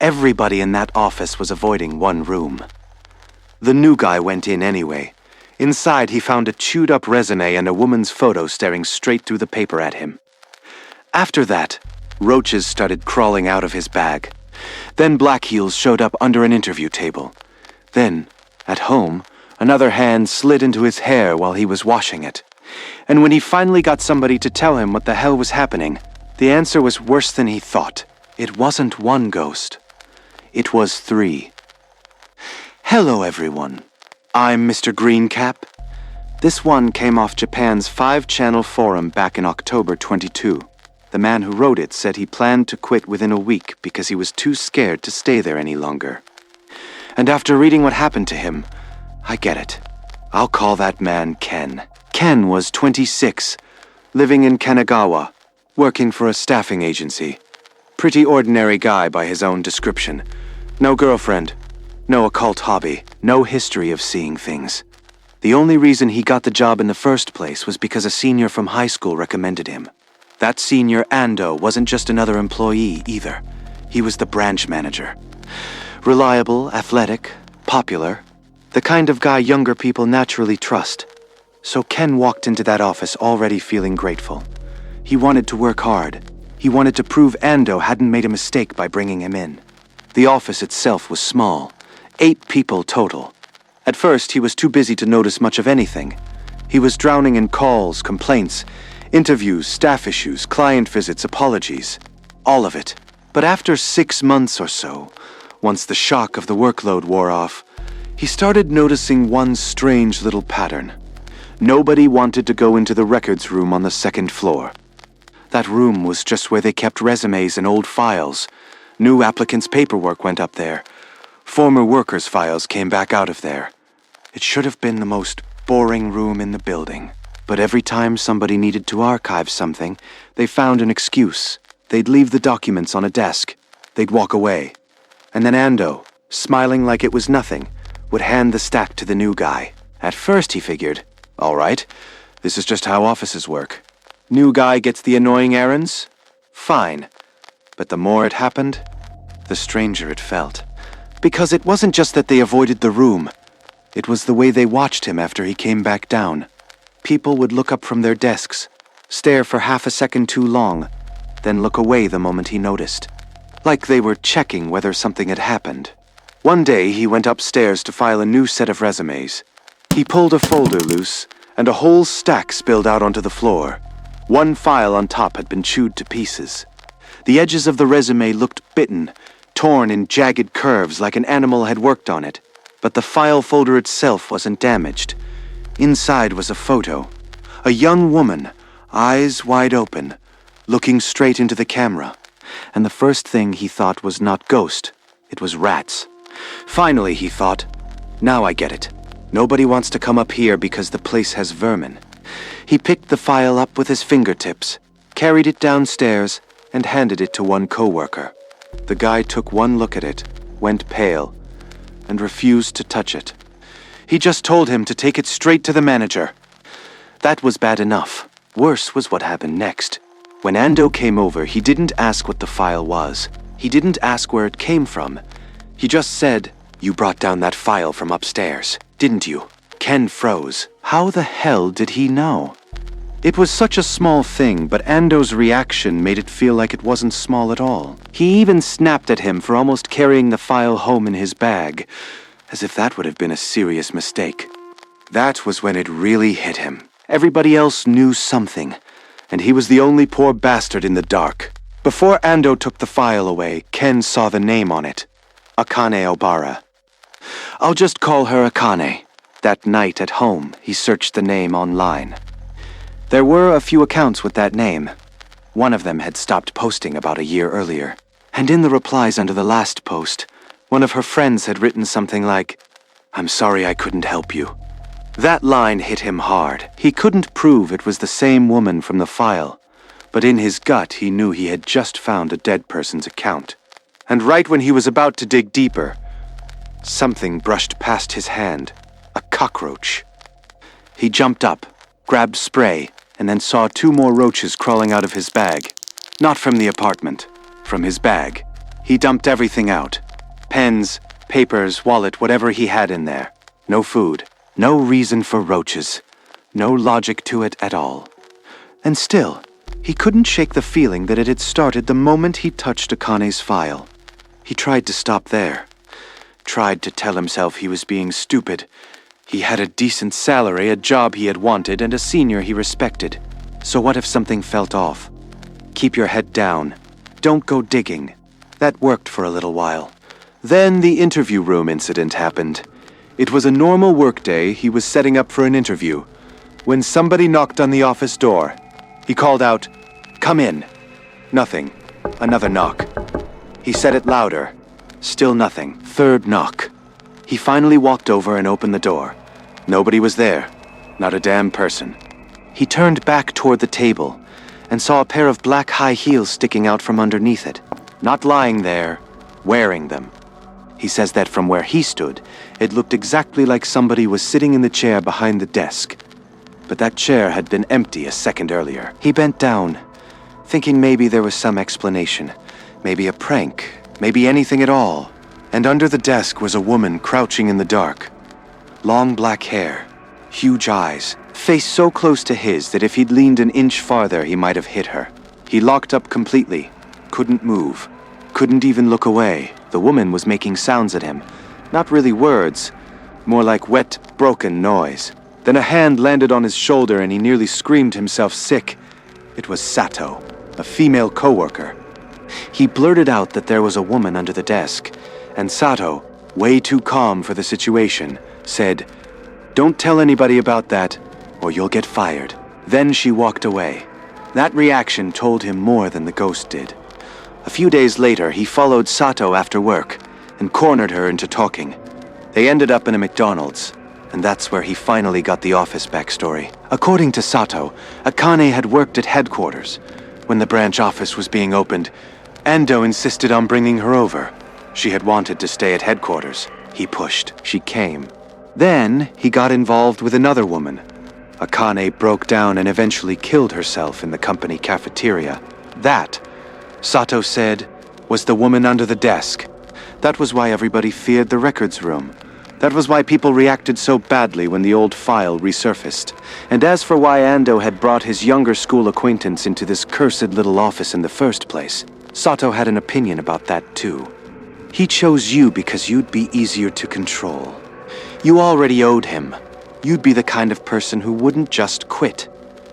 Everybody in that office was avoiding one room. The new guy went in anyway. Inside, he found a chewed-up resume and a woman's photo staring straight through the paper at him. After that, roaches started crawling out of his bag. Then Black Heels showed up under an interview table. Then, at home, another hand slid into his hair while he was washing it. And when he finally got somebody to tell him what the hell was happening, the answer was worse than he thought. It wasn't one ghost. It was 3. Hello, everyone. I'm Mr. Greencap. This one came off Japan's 5-channel forum back in October 22. The man who wrote it said he planned to quit within a week because he was too scared to stay there any longer. And after reading what happened to him, I get it. I'll call that man Ken. Ken was 26, living in Kanagawa, working for a staffing agency. Pretty ordinary guy by his own description. No girlfriend, no occult hobby, no history of seeing things. The only reason he got the job in the first place was because a senior from high school recommended him. That senior, Ando, wasn't just another employee either. He was the branch manager. Reliable, athletic, popular. The kind of guy younger people naturally trust. So Ken walked into that office already feeling grateful. He wanted to work hard. He wanted to prove Ando hadn't made a mistake by bringing him in. The office itself was small. 8 people total. At first, he was too busy to notice much of anything. He was drowning in calls, complaints, interviews, staff issues, client visits, apologies. All of it. But after 6 months or so, once the shock of the workload wore off, he started noticing one strange little pattern. Nobody wanted to go into the records room on the 2nd floor. That room was just where they kept resumes and old files. New applicants' paperwork went up there. Former workers' files came back out of there. It should have been the most boring room in the building. But every time somebody needed to archive something, they found an excuse. They'd leave the documents on a desk. They'd walk away. And then Ando, smiling like it was nothing, would hand the stack to the new guy. At first he figured, all right, this is just how offices work. New guy gets the annoying errands? Fine. But the more it happened, the stranger it felt. Because it wasn't just that they avoided the room. It was the way they watched him after he came back down. People would look up from their desks, stare for half a second too long, then look away the moment he noticed. Like they were checking whether something had happened. One day he went upstairs to file a new set of resumes. He pulled a folder loose, and a whole stack spilled out onto the floor. One file on top had been chewed to pieces. The edges of the resume looked bitten, torn in jagged curves like an animal had worked on it. But the file folder itself wasn't damaged. Inside was a photo. A young woman, eyes wide open, looking straight into the camera. And the first thing he thought was not ghost, it was rats. Finally, he thought, now I get it. Nobody wants to come up here because the place has vermin. He picked the file up with his fingertips, carried it downstairs, and handed it to one coworker. The guy took one look at it, went pale, and refused to touch it. He just told him to take it straight to the manager. That was bad enough. Worse was what happened next. When Ando came over, he didn't ask what the file was. He didn't ask where it came from. He just said, "You brought down that file from upstairs, didn't you?" Ken froze. How the hell did he know? It was such a small thing, but Ando's reaction made it feel like it wasn't small at all. He even snapped at him for almost carrying the file home in his bag, as if that would have been a serious mistake. That was when it really hit him. Everybody else knew something, and he was the only poor bastard in the dark. Before Ando took the file away, Ken saw the name on it. Akane Obara. I'll just call her Akane. That night at home, he searched the name online. There were a few accounts with that name. One of them had stopped posting about a year earlier. And in the replies under the last post, one of her friends had written something like, "I'm sorry I couldn't help you." That line hit him hard. He couldn't prove it was the same woman from the file, but in his gut he knew he had just found a dead person's account. And right when he was about to dig deeper, something brushed past his hand. A cockroach. He jumped up, grabbed spray, and then saw 2 more roaches crawling out of his bag. Not from the apartment, from his bag. He dumped everything out. Pens, papers, wallet, whatever he had in there. No food. No reason for roaches. No logic to it at all. And still, he couldn't shake the feeling that it had started the moment he touched Akane's file. He tried to stop there. Tried to tell himself he was being stupid. He had a decent salary, a job he had wanted, and a senior he respected. So what if something felt off? Keep your head down. Don't go digging. That worked for a little while. Then the interview room incident happened. It was a normal workday. He was setting up for an interview when somebody knocked on the office door. He called out, "Come in." Nothing. Another knock. He said it louder. Still nothing. Third knock. He finally walked over and opened the door. Nobody was there. Not a damn person. He turned back toward the table and saw a pair of black high heels sticking out from underneath it. Not lying there, wearing them. He says that from where he stood, it looked exactly like somebody was sitting in the chair behind the desk. But that chair had been empty a second earlier. He bent down, thinking maybe there was some explanation. Maybe a prank. Maybe anything at all. And under the desk was a woman crouching in the dark. Long black hair, huge eyes, face so close to his that if he'd leaned an inch farther, he might have hit her. He locked up completely. Couldn't move. Couldn't even look away. The woman was making sounds at him. Not really words. More like wet, broken noise. Then a hand landed on his shoulder and he nearly screamed himself sick. It was Sato, a female coworker. He blurted out that there was a woman under the desk, and Sato, way too calm for the situation, said, "Don't tell anybody about that, or you'll get fired." Then she walked away. That reaction told him more than the ghost did. A few days later, he followed Sato after work and cornered her into talking. They ended up in a McDonald's, and that's where he finally got the office backstory. According to Sato, Akane had worked at headquarters. When the branch office was being opened, Ando insisted on bringing her over. She had wanted to stay at headquarters. He pushed. She came. Then he got involved with another woman. Akane broke down and eventually killed herself in the company cafeteria. That, Sato said, was the woman under the desk. That was why everybody feared the records room. That was why people reacted so badly when the old file resurfaced. And as for why Ando had brought his younger school acquaintance into this cursed little office in the first place, Sato had an opinion about that too. He chose you because you'd be easier to control. You already owed him. You'd be the kind of person who wouldn't just quit.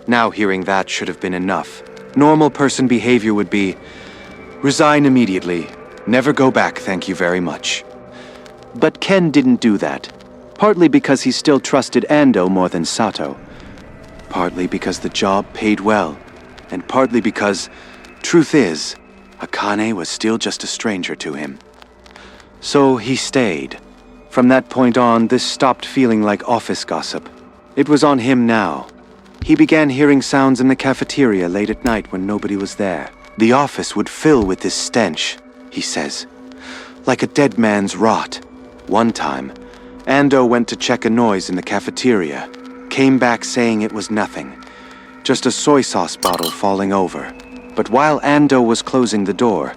Now hearing that should have been enough. Normal person behavior would be, resign immediately, never go back, thank you very much. But Ken didn't do that. Partly because he still trusted Ando more than Sato. Partly because the job paid well. And partly because, truth is, Akane was still just a stranger to him. So he stayed. From that point on, this stopped feeling like office gossip. It was on him now. He began hearing sounds in the cafeteria late at night when nobody was there. The office would fill with this stench, he says. Like a dead man's rot. One time, Ando went to check a noise in the cafeteria. Came back saying it was nothing. Just a soy sauce bottle falling over. But while Ando was closing the door,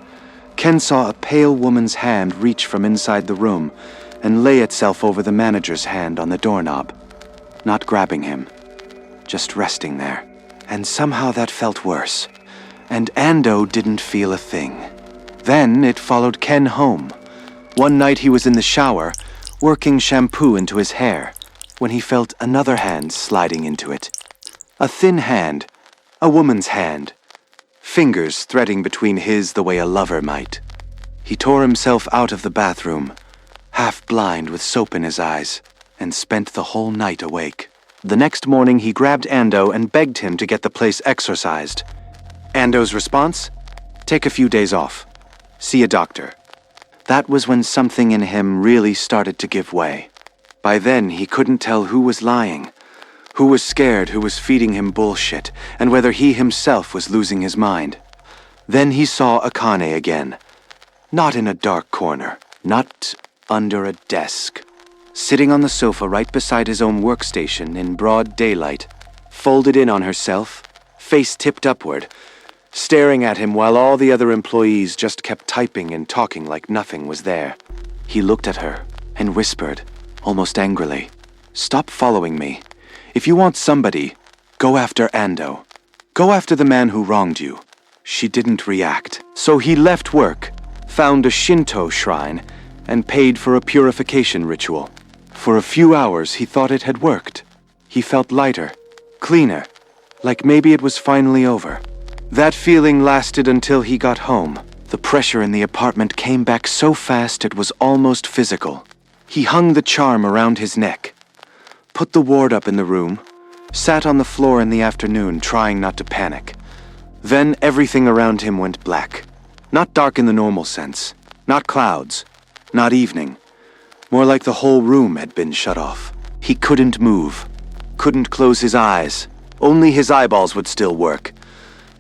Ken saw a pale woman's hand reach from inside the room and lay itself over the manager's hand on the doorknob. Not grabbing him, just resting there. And somehow that felt worse. And Ando didn't feel a thing. Then it followed Ken home. One night he was in the shower, working shampoo into his hair, when he felt another hand sliding into it. A thin hand, a woman's hand. Fingers threading between his the way a lover might. He tore himself out of the bathroom, half blind with soap in his eyes, and spent the whole night awake. The next morning he grabbed Ando and begged him to get the place exorcised. Ando's response? Take a few days off. See a doctor. That was when something in him really started to give way. By then he couldn't tell who was lying, who was scared, who was feeding him bullshit, and whether he himself was losing his mind. Then he saw Akane again. Not in a dark corner, not under a desk. Sitting on the sofa right beside his own workstation in broad daylight, folded in on herself, face tipped upward, staring at him while all the other employees just kept typing and talking like nothing was there. He looked at her and whispered, almost angrily, "Stop following me. If you want somebody, go after Ando. Go after the man who wronged you." She didn't react, so he left work, found a Shinto shrine, and paid for a purification ritual. For a few hours, he thought it had worked. He felt lighter, cleaner, like maybe it was finally over. That feeling lasted until he got home. The pressure in the apartment came back so fast it was almost physical. He hung the charm around his neck, put the ward up in the room, sat on the floor in the afternoon trying not to panic. Then everything around him went black. Not dark in the normal sense, not clouds, not evening. More like the whole room had been shut off. He couldn't move, couldn't close his eyes. Only his eyeballs would still work.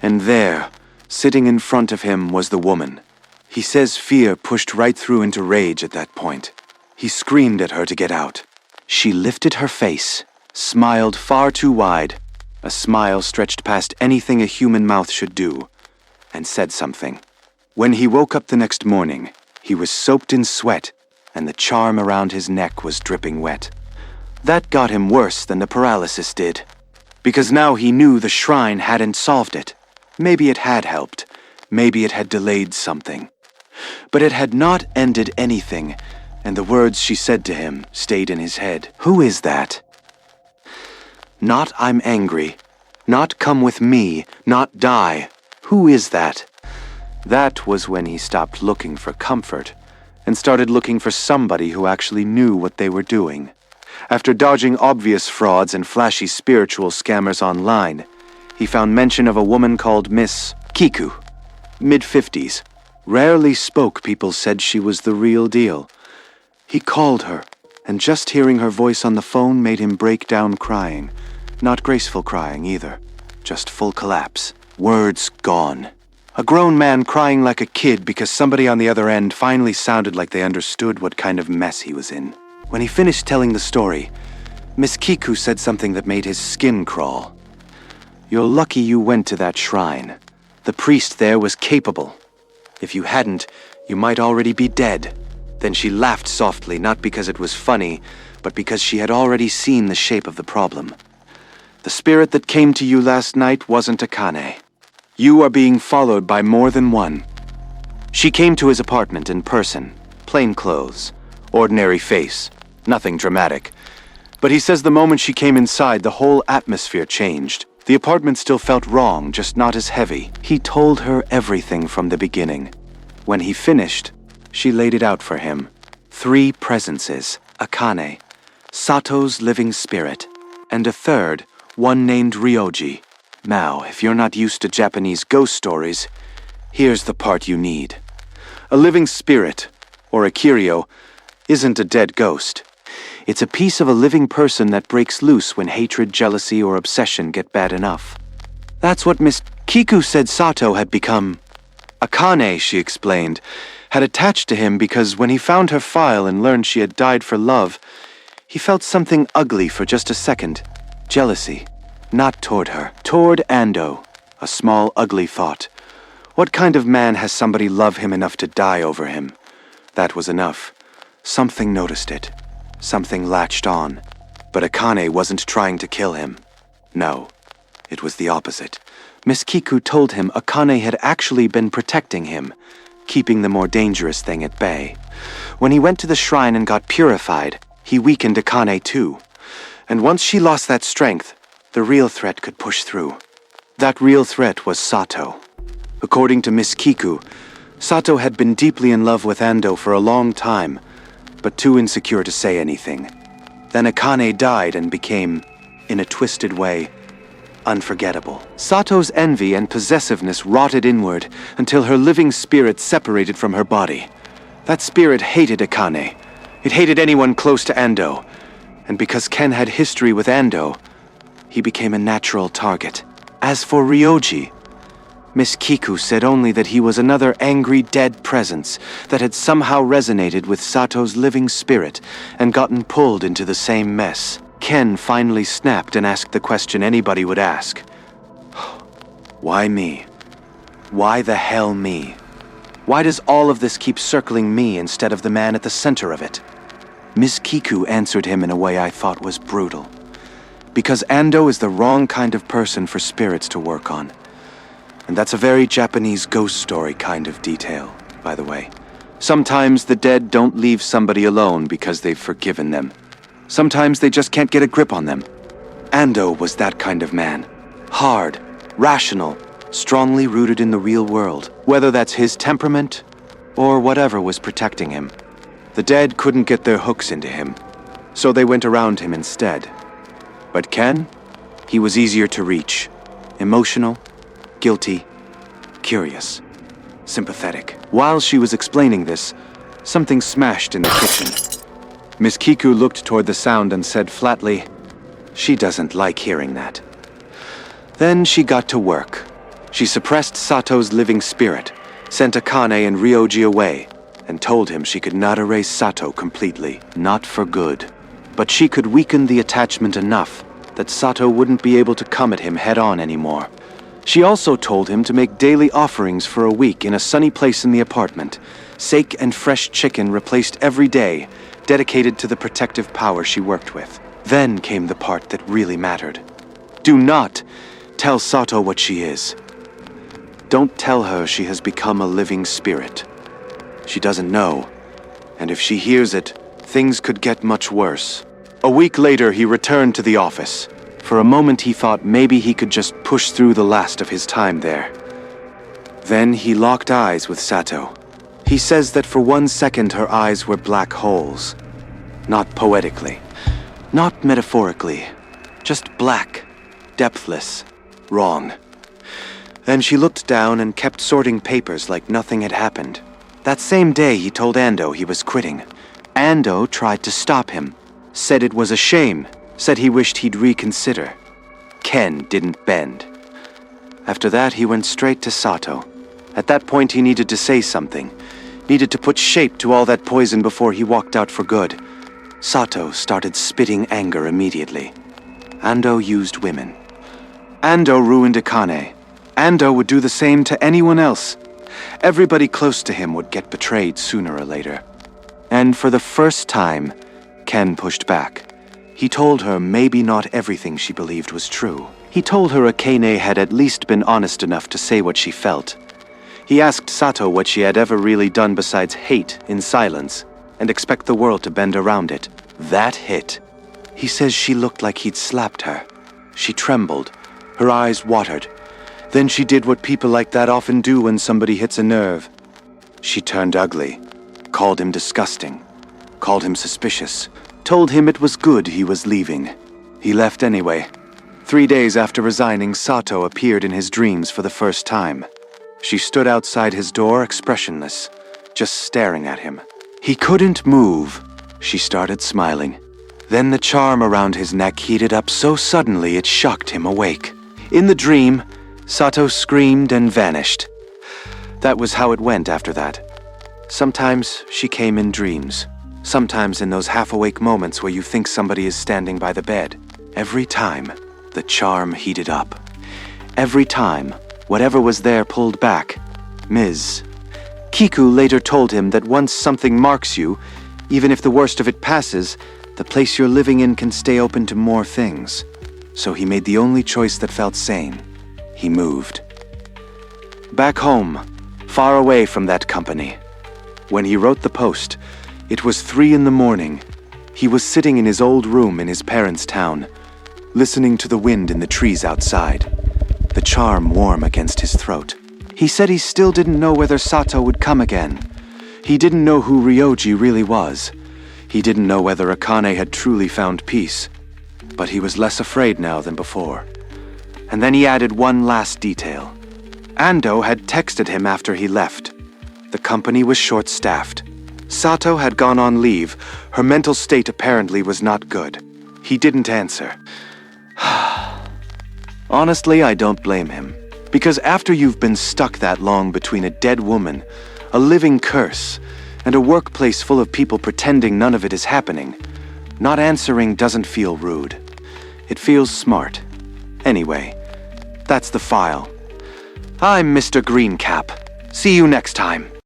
And there, sitting in front of him, was the woman. He says fear pushed right through into rage at that point. He screamed at her to get out. She lifted her face, smiled far too wide, a smile stretched past anything a human mouth should do, and said something. When he woke up the next morning, he was soaked in sweat, and the charm around his neck was dripping wet. That got him worse than the paralysis did, because now he knew the shrine hadn't solved it. Maybe it had helped, maybe it had delayed something. But it had not ended anything, and the words she said to him stayed in his head. Who is that? Not "I'm angry," not "come with me," not "die." Who is that? That was when he stopped looking for comfort and started looking for somebody who actually knew what they were doing. After dodging obvious frauds and flashy spiritual scammers online, he found mention of a woman called Miss Kiku, mid-50s. Rarely spoke, people said she was the real deal. He called her, and just hearing her voice on the phone made him break down crying. Not graceful crying either, just full collapse. Words gone. A grown man crying like a kid because somebody on the other end finally sounded like they understood what kind of mess he was in. When he finished telling the story, Miss Kiku said something that made his skin crawl. "You're lucky you went to that shrine. The priest there was capable. If you hadn't, you might already be dead." Then she laughed softly, not because it was funny, but because she had already seen the shape of the problem. "The spirit that came to you last night wasn't Akane. You are being followed by more than one." She came to his apartment in person, plain clothes, ordinary face, nothing dramatic. But he says the moment she came inside, the whole atmosphere changed. The apartment still felt wrong, just not as heavy. He told her everything from the beginning. When he finished, she laid it out for him. 3 presences, Akane, Sato's living spirit, and a third, one named Ryoji. Now, if you're not used to Japanese ghost stories, here's the part you need. A living spirit, or a Kiryo, isn't a dead ghost. It's a piece of a living person that breaks loose when hatred, jealousy, or obsession get bad enough. That's what Miss Kiku said Sato had become. Akane, she explained, had attached to him because when he found her file and learned she had died for love, he felt something ugly for just a second. Jealousy. Not toward her. Toward Ando. A small, ugly thought. What kind of man has somebody love him enough to die over him? That was enough. Something noticed it. Something latched on. But Akane wasn't trying to kill him. No. It was the opposite. Miss Kiku told him Akane had actually been protecting him, keeping the more dangerous thing at bay. When he went to the shrine and got purified, he weakened Akane too. And once she lost that strength, the real threat could push through. That real threat was Sato. According to Miss Kiku, Sato had been deeply in love with Ando for a long time, but too insecure to say anything. Then Akane died and became, in a twisted way, unforgettable. Sato's envy and possessiveness rotted inward until her living spirit separated from her body. That spirit hated Akane. It hated anyone close to Ando. And because Ken had history with Ando, he became a natural target. As for Ryoji, Miss Kiku said only that he was another angry dead presence that had somehow resonated with Sato's living spirit and gotten pulled into the same mess. Ken finally snapped and asked the question anybody would ask. Why me? Why the hell me? Why does all of this keep circling me instead of the man at the center of it? Miss Kiku answered him in a way I thought was brutal. Because Ando is the wrong kind of person for spirits to work on. And that's a very Japanese ghost story kind of detail, by the way. Sometimes the dead don't leave somebody alone because they've forgiven them. Sometimes they just can't get a grip on them. Ando was that kind of man. Hard, rational, strongly rooted in the real world, whether that's his temperament or whatever was protecting him. The dead couldn't get their hooks into him, so they went around him instead. But Ken? He was easier to reach. Emotional, guilty, curious, sympathetic. While she was explaining this, something smashed in the kitchen. Miss Kiku looked toward the sound and said flatly, "She doesn't like hearing that." Then she got to work. She suppressed Sato's living spirit, sent Akane and Ryoji away, and told him she could not erase Sato completely, not for good. But she could weaken the attachment enough that Sato wouldn't be able to come at him head-on anymore. She also told him to make daily offerings for a week in a sunny place in the apartment, steak and fresh chicken replaced every day, dedicated to the protective power she worked with. Then came the part that really mattered. Do not tell Sato what she is. Don't tell her she has become a living spirit. She doesn't know, and if she hears it, things could get much worse. A week later, he returned to the office. For a moment, he thought maybe he could just push through the last of his time there. Then he locked eyes with Sato. He says that for 1 second her eyes were black holes. Not poetically, not metaphorically, just black, depthless, wrong. Then she looked down and kept sorting papers like nothing had happened. That same day, he told Ando he was quitting. Ando tried to stop him, said it was a shame, said he wished he'd reconsider. Ken didn't bend. After that, he went straight to Sato. At that point, he needed to say something, needed to put shape to all that poison before he walked out for good. Sato started spitting anger immediately. Ando used women. Ando ruined Akane. Ando would do the same to anyone else. Everybody close to him would get betrayed sooner or later. And for the first time, Ken pushed back. He told her maybe not everything she believed was true. He told her Akane had at least been honest enough to say what she felt. He asked Sato what she had ever really done besides hate in silence and expect the world to bend around it. That hit. He says she looked like he'd slapped her. She trembled. Her eyes watered. Then she did what people like that often do when somebody hits a nerve. She turned ugly, called him disgusting, called him suspicious, told him it was good he was leaving. He left anyway. 3 days after resigning, Sato appeared in his dreams for the first time. She stood outside his door expressionless, just staring at him. He couldn't move. She started smiling. Then the charm around his neck heated up so suddenly it shocked him awake. In the dream, Sato screamed and vanished. That was how it went after that. Sometimes she came in dreams. Sometimes in those half-awake moments where you think somebody is standing by the bed. Every time, the charm heated up. Every time, whatever was there pulled back. Ms. Kiku later told him that once something marks you, even if the worst of it passes, the place you're living in can stay open to more things. So he made the only choice that felt sane. He moved. Back home, far away from that company. When he wrote the post, it was 3 a.m. He was sitting in his old room in his parents' town, listening to the wind in the trees outside, the charm warm against his throat. He said he still didn't know whether Sato would come again. He didn't know who Ryoji really was. He didn't know whether Akane had truly found peace. But he was less afraid now than before. And then he added one last detail. Ando had texted him after he left. The company was short-staffed. Sato had gone on leave. Her mental state apparently was not good. He didn't answer. Honestly, I don't blame him. Because after you've been stuck that long between a dead woman, a living curse, and a workplace full of people pretending none of it is happening, not answering doesn't feel rude. It feels smart. Anyway, that's the file. I'm Mr. Greencap. See you next time.